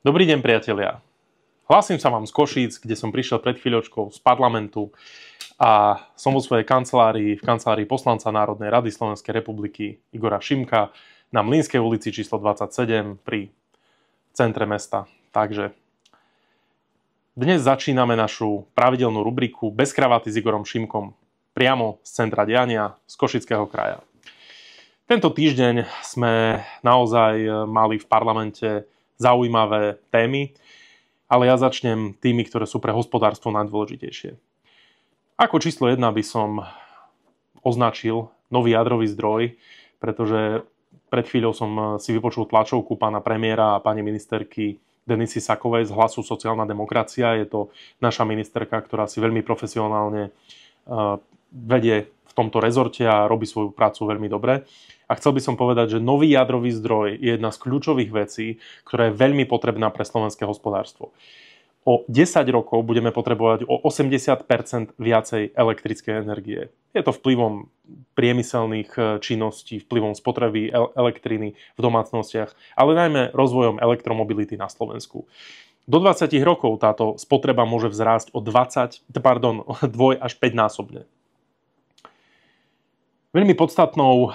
Dobrý deň, priatelia. Hlásim sa vám z Košíc, kde som prišiel pred chvíľočkou z parlamentu a som vo svojej kancelárii, v kancelárii poslanca Národnej rady Slovenskej republiky Igora Šimka na Mlynskej ulici číslo 27 pri centre mesta. Takže dnes začíname našu pravidelnú rubriku Bez kravaty s Igorom Šimkom priamo z centra diania z Košického kraja. Tento týždeň sme naozaj mali v parlamente zaujímavé témy, ale ja začnem tými, ktoré sú pre hospodárstvo najdôležitejšie. Ako číslo 1 by som označil nový jadrový zdroj, pretože pred chvíľou som si vypočul tlačovku pána premiéra a pani ministerky Denisy Sakovej z Hlasu Sociálna demokracia. Je to naša ministerka, ktorá si veľmi profesionálne vedie v tomto rezorte a robí svoju prácu veľmi dobre. A chcel by som povedať, že nový jadrový zdroj je jedna z kľúčových vecí, ktorá je veľmi potrebná pre slovenské hospodárstvo. O 10 rokov budeme potrebovať o 80% viacej elektrickej energie. Je to vplyvom priemyselných činností, vplyvom spotreby elektriny v domácnostiach, ale najmä rozvojom elektromobility na Slovensku. Do 20 rokov táto spotreba môže vzrásť o dvoj až 5 násobne. Veľmi podstatnou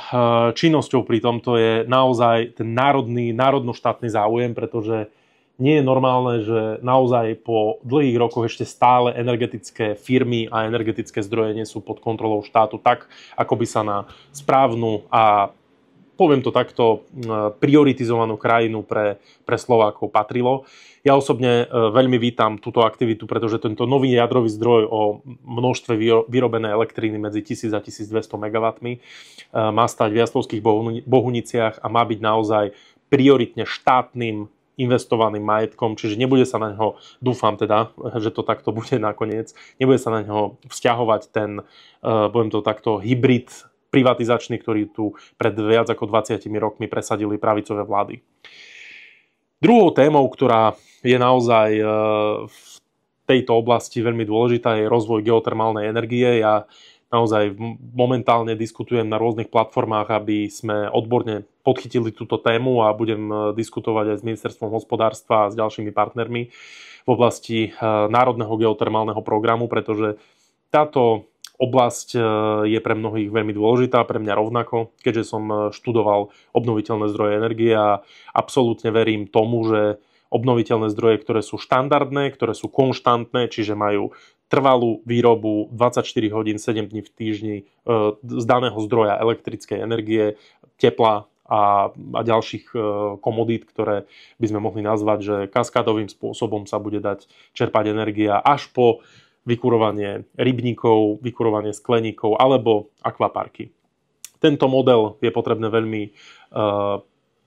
činnosťou pri tomto je naozaj ten národno-štátny záujem, pretože nie je normálne, že naozaj po dlhých rokoch ešte stále energetické firmy a energetické zdroje nie sú pod kontrolou štátu tak, ako by sa na správnu a poviem to takto, prioritizovanú krajinu pre Slovákov patrilo. Ja osobne veľmi vítam túto aktivitu, pretože tento nový jadrový zdroj o množstve vyrobenej elektriny medzi 1000 a 1200 MW má stať v Jaslovských Bohuniciach a má byť naozaj prioritne štátnym investovaným majetkom, čiže nebude sa na ňo, dúfam teda, že to takto bude nakoniec, nebude sa na ňo vzťahovať ten, poviem to takto, hybrid privatizačný, ktorý tu pred viac ako 20 rokmi presadili pravicové vlády. Druhou témou, ktorá je naozaj v tejto oblasti veľmi dôležitá, je rozvoj geotermálnej energie. Ja naozaj momentálne diskutujem na rôznych platformách, aby sme odborne podchytili túto tému a budem diskutovať aj s Ministerstvom hospodárstva a s ďalšími partnermi v oblasti Národného geotermálneho programu, pretože táto oblasť je pre mnohých veľmi dôležitá, pre mňa rovnako, keďže som študoval obnoviteľné zdroje energie a absolútne verím tomu, že obnoviteľné zdroje, ktoré sú štandardné, ktoré sú konštantné, čiže majú trvalú výrobu 24 hodín, 7 dní v týždni z daného zdroja elektrickej energie, tepla a ďalších komodít, ktoré by sme mohli nazvať, že kaskádovým spôsobom sa bude dať čerpať energia až po vykurovanie rybníkov, vykurovanie skleníkov alebo akvaparky. Tento model je potrebné veľmi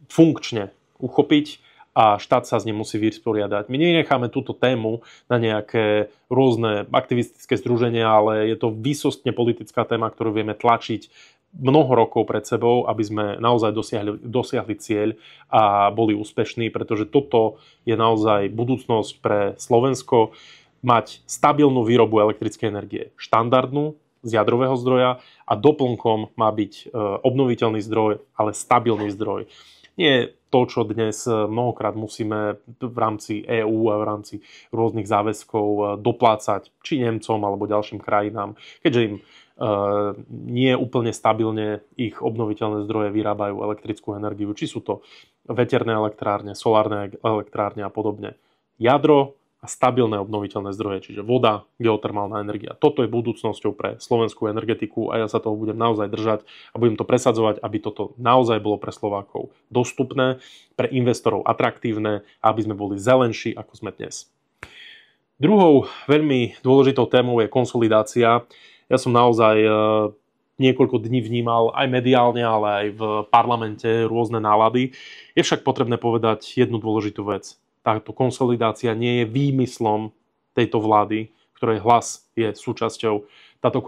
funkčne uchopiť a štát sa s ním musí vysporiadať. My nenecháme túto tému na nejaké rôzne aktivistické združenia, ale je to výsostne politická téma, ktorú vieme tlačiť mnoho rokov pred sebou, aby sme naozaj dosiahli cieľ a boli úspešní, pretože toto je naozaj budúcnosť pre Slovensko. Mať stabilnú výrobu elektrickej energie, štandardnú z jadrového zdroja a doplnkom má byť obnoviteľný zdroj, ale stabilný zdroj. Nie to, čo dnes mnohokrát musíme v rámci EÚ a v rámci rôznych záväzkov doplácať či Nemcom alebo ďalším krajinám, keďže im nie úplne stabilne ich obnoviteľné zdroje vyrábajú elektrickú energiu, či sú to veterné elektrárne, solárne elektrárne a podobne. Jadro a stabilné obnoviteľné zdroje, čiže voda, geotermálna energia. Toto je budúcnosťou pre slovenskú energetiku a ja sa toho budem naozaj držať a budem to presadzovať, aby toto naozaj bolo pre Slovákov dostupné, pre investorov atraktívne a aby sme boli zelenší, ako sme dnes. Druhou veľmi dôležitou témou je konsolidácia. Ja som naozaj niekoľko dní vnímal aj mediálne, ale aj v parlamente rôzne nálady. Je však potrebné povedať jednu dôležitú vec. Táto konsolidácia nie je výmyslom tejto vlády, ktorej Hlas je súčasťou. Táto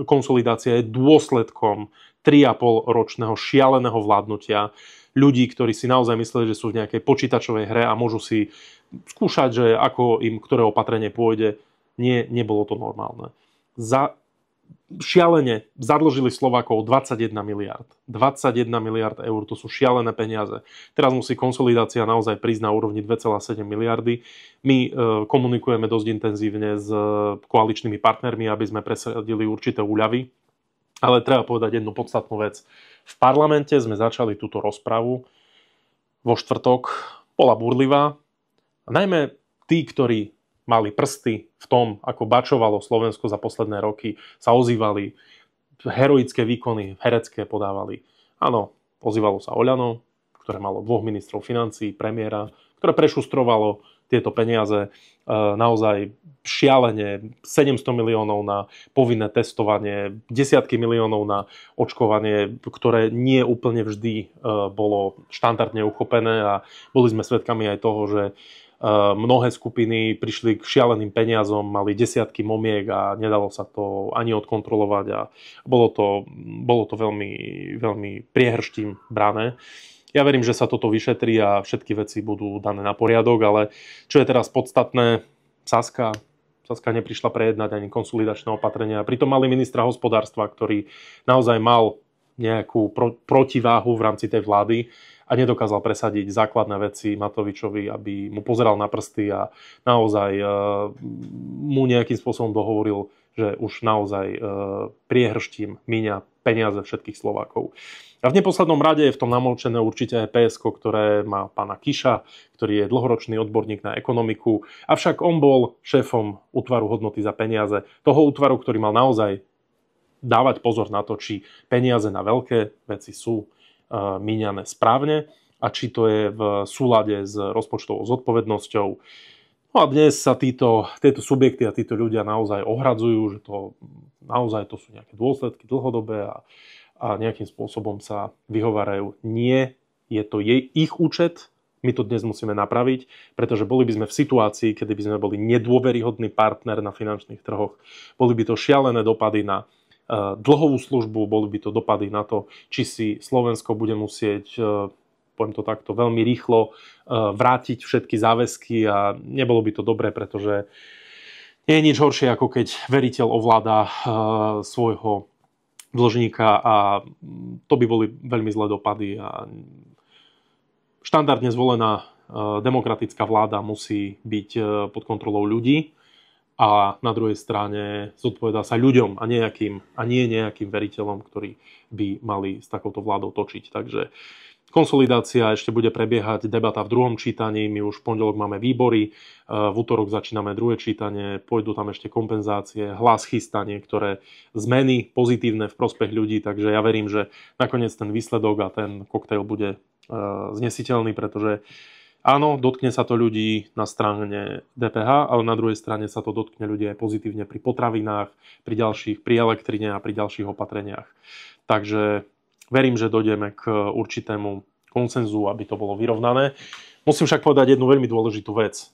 konsolidácia je dôsledkom 3,5 ročného šialeného vládnutia ľudí, ktorí si naozaj mysleli, že sú v nejakej počítačovej hre a môžu si skúšať, že ako im ktoré opatrenie pôjde. Nie, nebolo to normálne. šialene zadlžili Slovákov 21 miliard. 21 miliard eur, to sú šialené peniaze. Teraz musí konsolidácia naozaj prísť na úrovni 2,7 miliardy. My komunikujeme dosť intenzívne s koaličnými partnermi, aby sme presadili určité úľavy. Ale treba povedať jednu podstatnú vec. V parlamente sme začali túto rozpravu vo štvrtok, bola burlivá. A najmä tí, ktorí mali prsty v tom, ako bačovalo Slovensko za posledné roky, sa ozývali, heroické výkony herecké podávali. Áno, ozývalo sa Oľano, ktoré malo 2 ministrov financií, premiéra, ktoré prešustrovalo tieto peniaze naozaj šialene, 700 miliónov na povinné testovanie, desiatky miliónov na očkovanie, ktoré nie úplne vždy bolo štandardne uchopené a boli sme svedkami aj toho, že mnohé skupiny prišli k šialeným peniazom, mali desiatky momiek a nedalo sa to ani odkontrolovať a bolo to veľmi, veľmi priehrštím brané. Ja verím, že sa toto vyšetrí a všetky veci budú dané na poriadok, ale čo je teraz podstatné, Saska neprišla prejednať ani konsolidačné opatrenia. Pritom mali ministra hospodárstva, ktorý naozaj mal nejakú protiváhu v rámci tej vlády a nedokázal presadiť základné veci Matovičovi, aby mu pozeral na prsty a naozaj mu nejakým spôsobom dohovoril, že už naozaj priehrštím míňa peniaze všetkých Slovákov. A v neposlednom rade je v tom namlčené určite aj PSK, ktoré má pána Kiša, ktorý je dlhoročný odborník na ekonomiku. Avšak on bol šéfom útvaru hodnoty za peniaze. Toho útvaru, ktorý mal naozaj dávať pozor na to, či peniaze na veľké veci sú míňané správne a či to je v súlade s rozpočtovou zodpovednosťou. No a dnes sa tieto subjekty a títo ľudia naozaj ohradzujú, že to naozaj to sú nejaké dôsledky dlhodobé a nejakým spôsobom sa vyhovárajú. Nie, je to ich účet, my to dnes musíme napraviť, pretože boli by sme v situácii, kedy by sme boli nedôveryhodný partner na finančných trhoch. Boli by to šialené dopady na dlhovú službu, boli by to dopady na to, či si Slovensko bude musieť, poviem to takto, veľmi rýchlo vrátiť všetky záväzky a nebolo by to dobré, pretože nie je nič horšie, ako keď veriteľ ovláda svojho dlžníka a to by boli veľmi zlé dopady. A štandardne zvolená demokratická vláda musí byť pod kontrolou ľudí a na druhej strane zodpovedá sa ľuďom a nie nejakým veriteľom, ktorí by mali s takouto vládou točiť. Takže konsolidácia ešte bude prebiehať, debata v druhom čítaní, my už v pondelok máme výbory, v útorok začíname druhé čítanie, pôjdu tam ešte kompenzácie, Hlas chystá niektoré zmeny pozitívne v prospech ľudí, takže ja verím, že nakoniec ten výsledok a ten koktail bude znesiteľný, pretože áno, dotkne sa to ľudí na strane DPH, ale na druhej strane sa to dotkne ľudí aj pozitívne pri potravinách, pri elektrine a pri ďalších opatreniach. Takže verím, že dojdeme k určitému konsenzu, aby to bolo vyrovnané. Musím však povedať jednu veľmi dôležitú vec.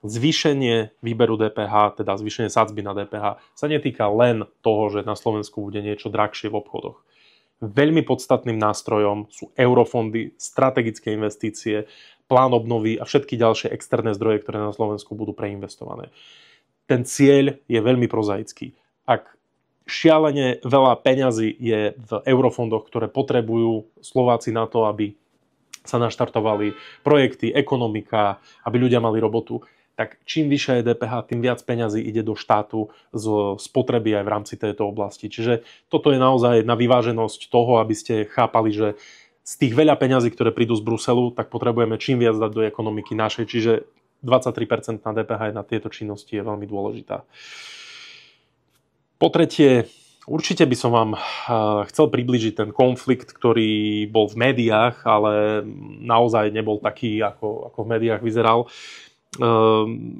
Zvýšenie výberu DPH, teda zvýšenie sadzby na DPH, sa netýka len toho, že na Slovensku bude niečo drahšie v obchodoch. Veľmi podstatným nástrojom sú eurofondy, strategické investície, plán obnovy a všetky ďalšie externé zdroje, ktoré na Slovensku budú preinvestované. Ten cieľ je veľmi prozaický. Ak šialene veľa peňazí je v eurofondoch, ktoré potrebujú Slováci na to, aby sa naštartovali projekty, ekonomika, aby ľudia mali robotu, tak čím vyššia je DPH, tým viac peňazí ide do štátu z spotreby aj v rámci tejto oblasti. Čiže toto je naozaj na vyváženosť toho, aby ste chápali, že z tých veľa peňazí, ktoré prídu z Bruselu, tak potrebujeme čím viac dať do ekonomiky našej. Čiže 23% na DPH na tieto činnosti je veľmi dôležitá. Po tretie, určite by som vám chcel priblížiť ten konflikt, ktorý bol v médiách, ale naozaj nebol taký, ako v médiách vyzeral.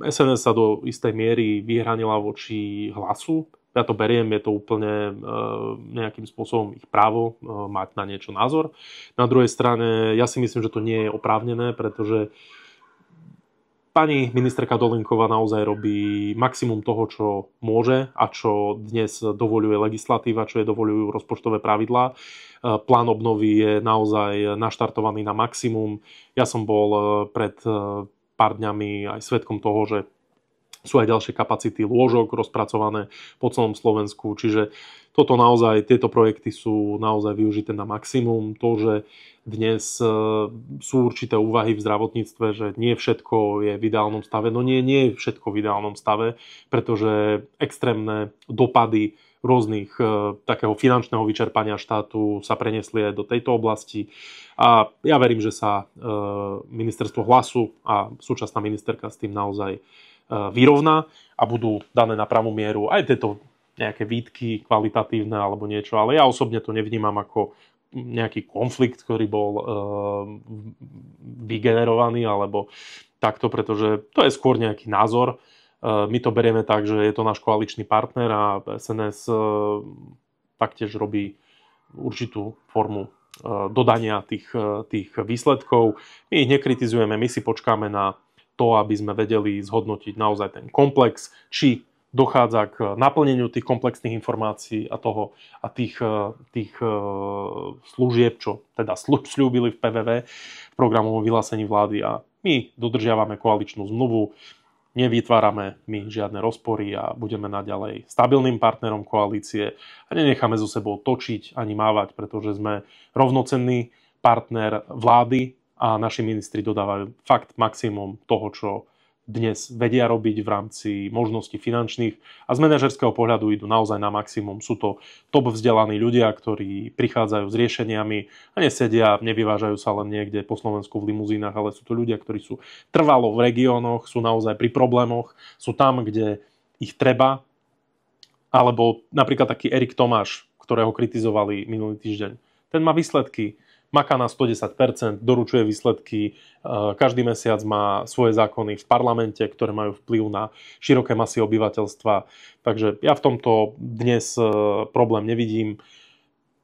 SNS sa do istej miery vyhranila voči Hlasu. Ja to beriem, je to úplne nejakým spôsobom ich právo mať na niečo názor. Na druhej strane, ja si myslím, že to nie je oprávnené, pretože pani ministerka Dolinková naozaj robí maximum toho, čo môže a čo dnes dovoľuje legislatíva, čo je dovoľujú rozpočtové pravidlá. Plán obnovy je naozaj naštartovaný na maximum. Ja som bol pred pár dňami aj svedkom toho, že sú aj ďalšie kapacity lôžok rozpracované po celom Slovensku. Čiže tieto projekty sú naozaj využité na maximum. To, že dnes sú určité úvahy v zdravotníctve, že nie všetko je v ideálnom stave. No nie je všetko v ideálnom stave, pretože extrémne dopady rôznych takého finančného vyčerpania štátu sa preniesli aj do tejto oblasti. A ja verím, že sa ministerstvo Hlasu a súčasná ministerka s tým naozaj vyrovná a budú dané na pravú mieru aj tieto nejaké výtky kvalitatívne alebo niečo, ale ja osobne to nevnímam ako nejaký konflikt, ktorý bol vygenerovaný alebo takto, pretože to je skôr nejaký názor. My to berieme tak, že je to náš koaličný partner a SNS taktiež robí určitú formu dodania tých výsledkov. My ich nekritizujeme, my si počkáme na to, aby sme vedeli zhodnotiť naozaj ten komplex, či dochádza k naplneniu tých komplexných informácií a tých služieb, čo teda sľúbili v PVV, v programovom vyhlásení vlády. A my dodržiavame koaličnú zmluvu, nevytvárame my žiadne rozpory a budeme naďalej stabilným partnerom koalície a nenecháme so sebou točiť ani mávať, pretože sme rovnocenný partner vlády a naši ministri dodávajú fakt maximum toho, čo dnes vedia robiť v rámci možností finančných a z manažerského pohľadu idú naozaj na maximum. Sú to top vzdelaní ľudia, ktorí prichádzajú s riešeniami a nesedia, nevyvážajú sa len niekde po Slovensku v limuzínach, ale sú to ľudia, ktorí sú trvalo v regiónoch, sú naozaj pri problémoch, sú tam, kde ich treba. Alebo napríklad taký Erik Tomáš, ktorého kritizovali minulý týždeň. Ten má výsledky. Maká na 110%, doručuje výsledky, každý mesiac má svoje zákony v parlamente, ktoré majú vplyv na široké masy obyvateľstva. Takže ja v tomto dnes problém nevidím.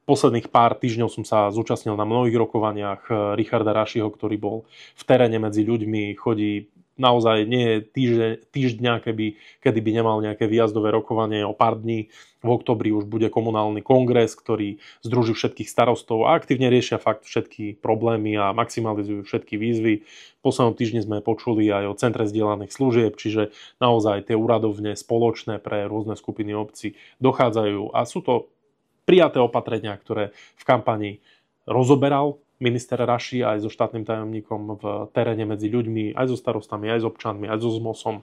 Posledných pár týždňov som sa zúčastnil na mnohých rokovaniach Richarda Rašiho, ktorý bol v teréne medzi ľuďmi, chodí naozaj nie je týždňa, kedy by nemal nejaké výjazdové rokovanie o pár dní. V októbri už bude komunálny kongres, ktorý združí všetkých starostov a aktívne riešia fakt všetky problémy a maximalizujú všetky výzvy. V poslednom týždni sme počuli aj o centre zdieľaných služieb, čiže naozaj tie úradovne spoločné pre rôzne skupiny obcí dochádzajú a sú to prijaté opatrenia, ktoré v kampani rozoberal minister Raši aj so štátnym tajomníkom v teréne medzi ľuďmi, aj so starostami, aj s občanmi, aj so ZMOSom.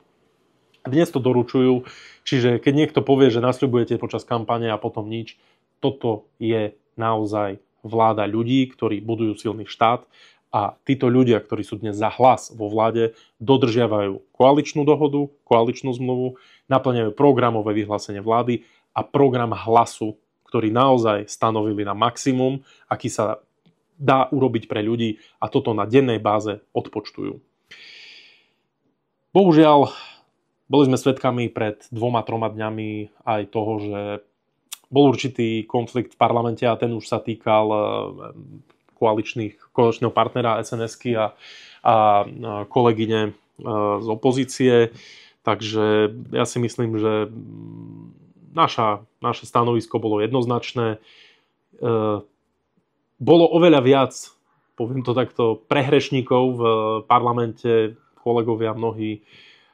Dnes to doručujú, čiže keď niekto povie, že nasľubujete počas kampane a potom nič, toto je naozaj vláda ľudí, ktorí budujú silný štát a títo ľudia, ktorí sú dnes za Hlas vo vláde, dodržiavajú koaličnú dohodu, koaličnú zmluvu, naplňajú programové vyhlásenie vlády a program Hlasu, ktorý naozaj stanovili na maximum, aký sa dá urobiť pre ľudí a toto na dennej báze odpočtujú. Bohužiaľ, boli sme svedkami pred 2-3 dňami aj toho, že bol určitý konflikt v parlamente a ten už sa týkal koaličného partnera SNS-ky a kolegyne z opozície. Takže ja si myslím, že naše stanovisko bolo jednoznačné. Bolo oveľa viac, poviem to takto, prehrešníkov v parlamente, kolegovia mnohí,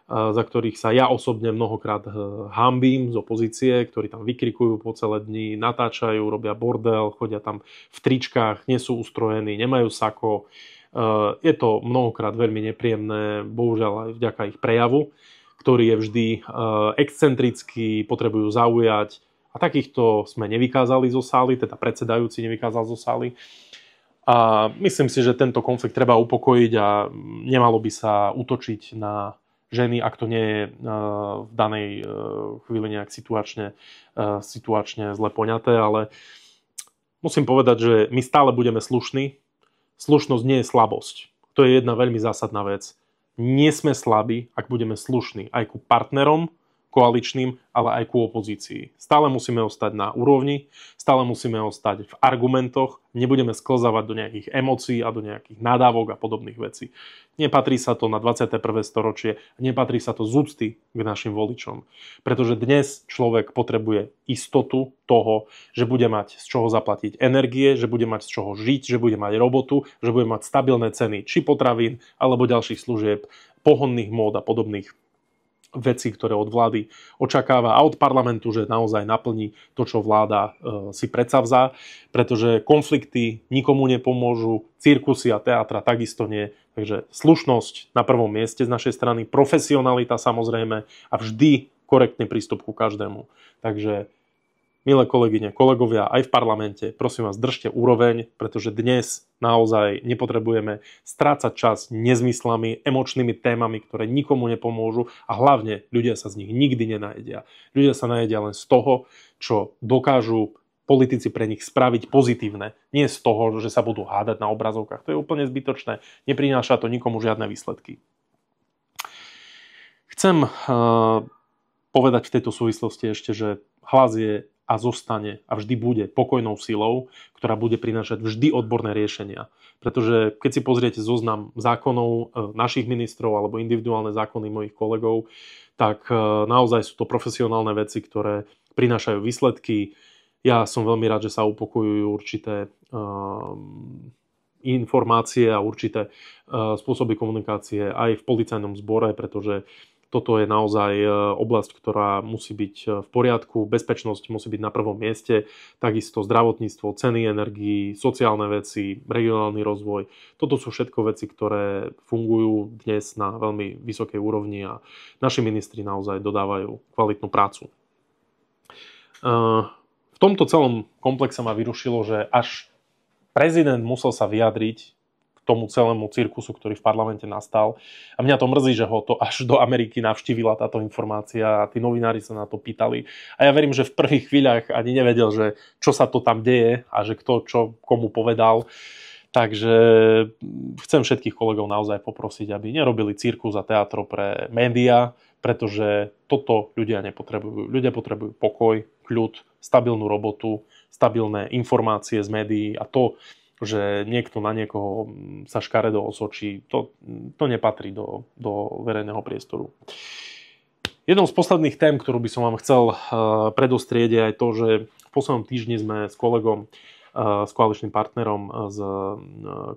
za ktorých sa ja osobne mnohokrát hanbím z opozície, ktorí tam vykrikujú po celé dni, natáčajú, robia bordel, chodia tam v tričkách, nie sú ustrojení, nemajú sako. Je to mnohokrát veľmi nepríjemné, bohužiaľ aj vďaka ich prejavu, ktorý je vždy excentrický, potrebujú zaujať. A takýchto sme nevykázali zo sály, teda predsedajúci nevykázal zo sály. A myslím si, že tento konflikt treba upokojiť a nemalo by sa útočiť na ženy, ak to nie je v danej chvíli nejak situačne zle poňaté, ale musím povedať, že my stále budeme slušní. Slušnosť nie je slabosť. To je jedna veľmi zásadná vec. Nie sme slabí, ak budeme slušní aj ku partnerom, koaličným, ale aj ku opozícii. Stále musíme ostať na úrovni, stále musíme ostať v argumentoch, nebudeme sklzávať do nejakých emócií a do nejakých nadávok a podobných vecí. Nepatrí sa to na 21. storočie, nepatrí sa to z úcty k našim voličom. Pretože dnes človek potrebuje istotu toho, že bude mať z čoho zaplatiť energie, že bude mať z čoho žiť, že bude mať robotu, že bude mať stabilné ceny či potravín, alebo ďalších služieb, pohonných mód a podobných veci, ktoré od vlády očakáva a od parlamentu, že naozaj naplní to, čo vláda si predsavzá, pretože konflikty nikomu nepomôžu, cirkusy a teatra takisto nie. Takže slušnosť na prvom mieste z našej strany, profesionalita samozrejme a vždy korektný prístup ku každému. Takže milé kolegyne, kolegovia, aj v parlamente, prosím vás, držte úroveň, pretože dnes naozaj nepotrebujeme strácať čas nezmyslami, emočnými témami, ktoré nikomu nepomôžu a hlavne ľudia sa z nich nikdy nenajedia. Ľudia sa najedia len z toho, čo dokážu politici pre nich spraviť pozitívne. Nie z toho, že sa budú hádať na obrazovkách. To je úplne zbytočné. Neprináša to nikomu žiadne výsledky. Chcem povedať v tejto súvislosti ešte, že Hlas je a zostane a vždy bude pokojnou silou, ktorá bude prinášať vždy odborné riešenia. Pretože keď si pozriete zoznam zákonov našich ministrov alebo individuálne zákony mojich kolegov, tak naozaj sú to profesionálne veci, ktoré prinášajú výsledky. Ja som veľmi rád, že sa upokojujú určité informácie a určité spôsoby komunikácie aj v policajnom zbore, pretože toto je naozaj oblasť, ktorá musí byť v poriadku, bezpečnosť musí byť na prvom mieste, takisto zdravotníctvo, ceny energií, sociálne veci, regionálny rozvoj. Toto sú všetko veci, ktoré fungujú dnes na veľmi vysokej úrovni a naši ministri naozaj dodávajú kvalitnú prácu. V tomto celom komplexe ma vyrušilo, že až prezident musel sa vyjadriť tomu celému cirkusu, ktorý v parlamente nastal. A mňa to mrzí, že ho to až do Ameriky navštívila táto informácia a tí novinári sa na to pýtali. A ja verím, že v prvých chvíľach ani nevedel, že čo sa to tam deje a že kto čo komu povedal. Takže chcem všetkých kolegov naozaj poprosiť, aby nerobili cirkus a teatro pre médiá, pretože toto ľudia nepotrebujú. Ľudia potrebujú pokoj, kľud, stabilnú robotu, stabilné informácie z médií a to, že niekto na niekoho sa škaredo osočí, to nepatrí do verejného priestoru. Jednou z posledných tém, ktorú by som vám chcel predostrieť, je aj to, že v poslednom týždni sme s kolegom, s koaličným partnerom, s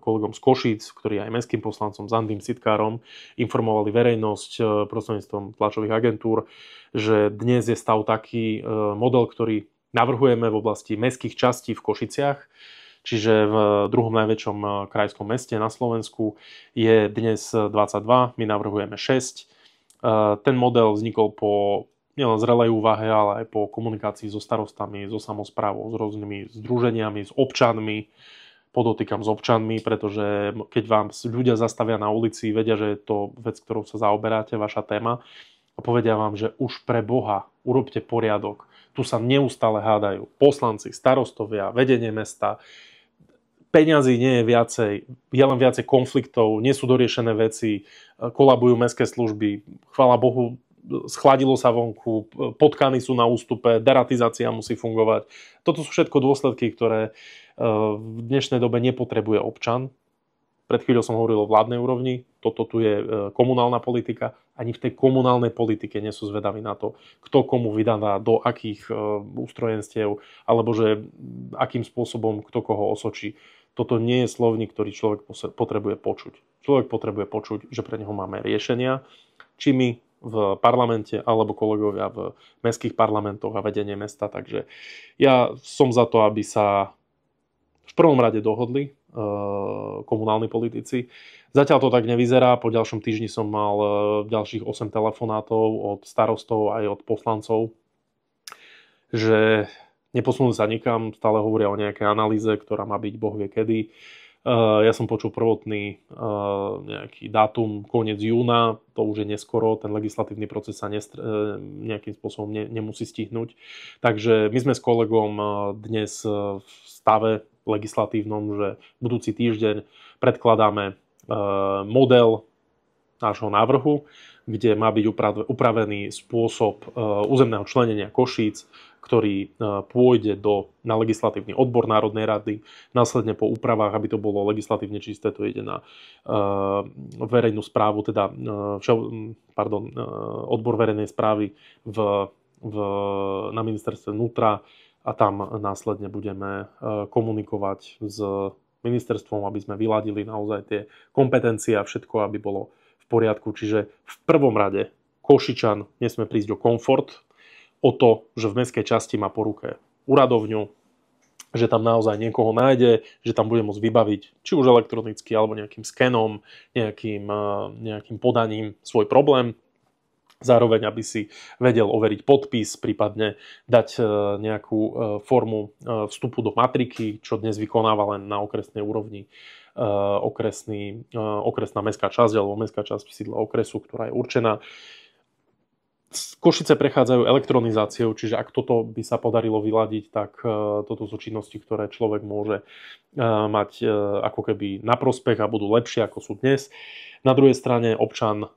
kolegom z Košíc, ktorý je aj mestským poslancom, s Andým Sitkárom, informovali verejnosť prostredníctvom tlačových agentúr, že dnes je stav taký model, ktorý navrhujeme v oblasti mestských častí v Košiciach. Čiže v druhom najväčšom krajskom meste na Slovensku je dnes 22, my navrhujeme 6. Ten model vznikol po nielen zrelej úvahe, ale aj po komunikácii so starostami, so samosprávou, s rôznymi združeniami, s občanmi. Podotýkam s občanmi, pretože keď vám ľudia zastavia na ulici, vedia, že je to vec, ktorou sa zaoberáte, vaša téma, a povedia vám, že už pre Boha urobte poriadok. Tu sa neustále hádajú poslanci, starostovia, vedenie mesta. Peňazí nie je viacej, je len viacej konfliktov, nie sú doriešené veci, kolabujú mestské služby, chvála Bohu, schladilo sa vonku, potkany sú na ústupe, deratizácia musí fungovať. Toto sú všetko dôsledky, ktoré v dnešnej dobe nepotrebuje občan. Pred chvíľou som hovoril o vládnej úrovni, toto tu je komunálna politika. Ani v tej komunálnej politike nie sú zvedaví na to, kto komu vydáva do akých ústrojenstiev, alebo že akým spôsobom kto koho osočí. Toto nie je slovník, ktorý človek potrebuje počuť. Človek potrebuje počuť, že pre neho máme riešenia, či my v parlamente, alebo kolegovia v mestských parlamentoch a vedenie mesta. Takže ja som za to, aby sa v prvom rade dohodli komunálni politici. Zatiaľ to tak nevyzerá. Po ďalšom týždni som mal ďalších 8 telefonátov od starostov aj od poslancov, že neposunuli sa nikam, stále hovoria o nejakej analýze, ktorá má byť boh vie kedy. Ja som počul prvotný nejaký dátum, koniec júna, to už je neskoro, ten legislatívny proces sa nejakým spôsobom nemusí stihnúť. Takže my sme s kolegom dnes v stave legislatívnom, že budúci týždeň predkladáme model nášho návrhu, kde má byť upravený spôsob územného členenia Košíc, ktorý pôjde na legislatívny odbor Národnej rady. Následne po úpravách, aby to bolo legislatívne čisté, to ide na verejnú správu, teda odbor verejnej správy na ministerstve vnútra a tam následne budeme komunikovať s ministerstvom, aby sme vyladili naozaj tie kompetencie a všetko, aby bolo v poriadku. Čiže v prvom rade Košičan nesmie prísť o komfort, o to, že v mestskej časti má po ruke úradovňu, že tam naozaj niekoho nájde, že tam bude môcť vybaviť či už elektronicky alebo nejakým skenom, nejakým podaním svoj problém. Zároveň, aby si vedel overiť podpis, prípadne dať nejakú formu vstupu do matriky, čo dnes vykonáva len na okresnej úrovni okresná mestská časť alebo mestská časť sídla okresu, ktorá je určená. Košice prechádzajú elektronizáciou, čiže ak toto by sa podarilo vyladiť, tak toto sú činnosti, ktoré človek môže mať ako keby na prospech a budú lepšie ako sú dnes. Na druhej strane občan,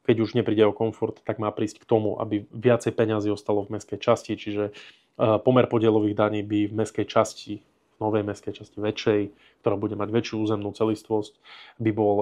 keď už nepríde o komfort, tak má prísť k tomu, aby viacej peňazí ostalo v mestskej časti, čiže pomer podielových daní by v mestskej časti, novej mestskej časti väčšej, ktorá bude mať väčšiu územnú celistvosť, by bol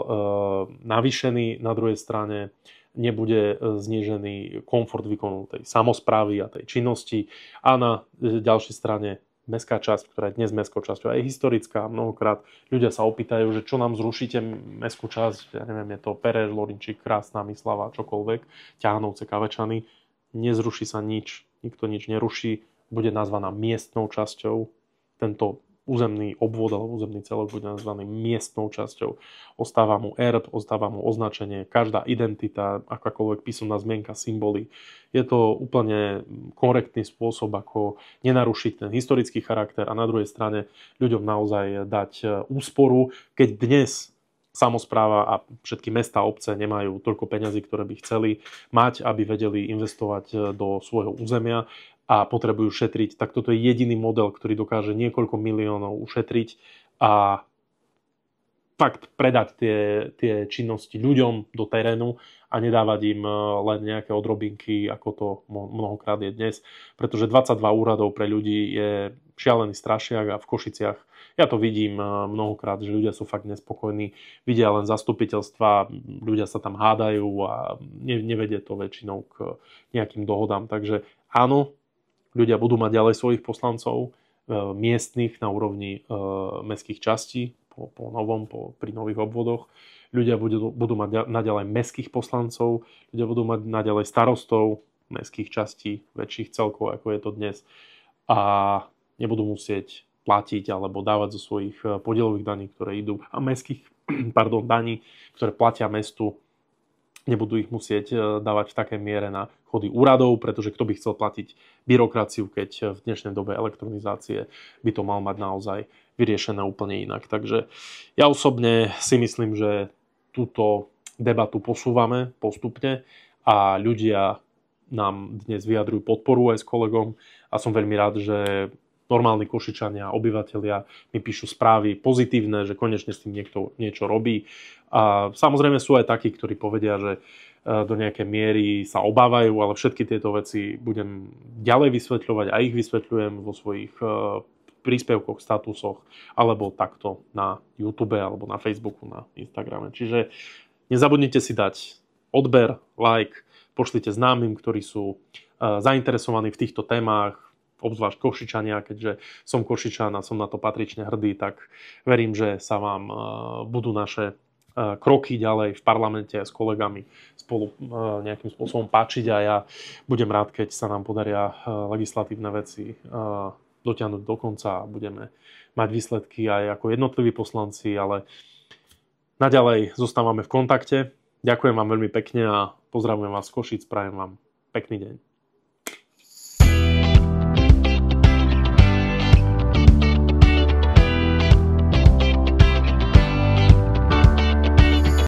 navýšený. Na druhej strane nebude znížený komfort výkonu tej samosprávy a tej činnosti. A na ďalšej strane mestská časť, ktorá je dnes mestskou časťou, je historická. Mnohokrát ľudia sa opýtajú, že čo nám zrušíte mestskú časť, ja neviem, je to Perež, Lorinčík, Krásna, Myslava, čokoľvek, Ťahanovce, Kavečany. Nezruší sa nič, nikto nič neruší, bude nazvaná miestnou časťou. Tento územný obvod alebo územný celok bude nazvaný miestnou časťou. Ostáva mu erb, ostáva mu označenie, každá identita, akákoľvek písomná zmienka, symboly. Je to úplne korektný spôsob, ako nenarušiť ten historický charakter a na druhej strane ľuďom naozaj dať úsporu, keď dnes samospráva a všetky mestá a obce nemajú toľko peňazí, ktoré by chceli mať, aby vedeli investovať do svojho územia a potrebujú šetriť, tak toto je jediný model, ktorý dokáže niekoľko miliónov ušetriť a fakt predať tie činnosti ľuďom do terénu a nedávať im len nejaké odrobinky, ako to mnohokrát je dnes. Pretože 22 úradov pre ľudí je šialený strašiak a v Košiciach ja to vidím mnohokrát, že ľudia sú fakt nespokojní, vidia len zastupiteľstva, ľudia sa tam hádajú a nevedie to väčšinou k nejakým dohodám. Takže áno, ľudia budú mať ďalej svojich poslancov miestnych na úrovni mestských častí pri nových obvodoch. Ľudia budú mať naďalej mestských poslancov, ľudia budú mať naďalej starostov mestských častí, väčších celkov, ako je to dnes. A nebudú musieť platiť alebo dávať zo svojich podielových daní, ktoré idú, a mestských daní, ktoré platia mestu, nebudú ich musieť dávať v takej miere na chody úradov, pretože kto by chcel platiť byrokraciu, keď v dnešnej dobe elektronizácie by to mal mať naozaj vyriešené úplne inak. Takže ja osobne si myslím, že túto debatu posúvame postupne a ľudia nám dnes vyjadrujú podporu aj s kolegom a som veľmi rád, že normálni Košičania, obyvatelia mi píšu správy pozitívne, že konečne s tým niekto niečo robí. A samozrejme sú aj takí, ktorí povedia, že do nejakej miery sa obávajú, ale všetky tieto veci budem ďalej vysvetľovať a ich vysvetľujem vo svojich príspevkoch, statusoch alebo takto na YouTube alebo na Facebooku, na Instagrame. Čiže nezabudnite si dať odber, like, pošlite známym, ktorí sú zainteresovaní v týchto témach, obzvlášť Košičania, keďže som Košičan a som na to patrične hrdý, tak verím, že sa vám budú naše kroky ďalej v parlamente s kolegami spolu nejakým spôsobom páčiť a ja budem rád, keď sa nám podaria legislatívne veci dotiahnuť do konca a budeme mať výsledky aj ako jednotliví poslanci, ale naďalej zostávame v kontakte. Ďakujem vám veľmi pekne a pozdravujem vás z Košíc, prajem vám pekný deň.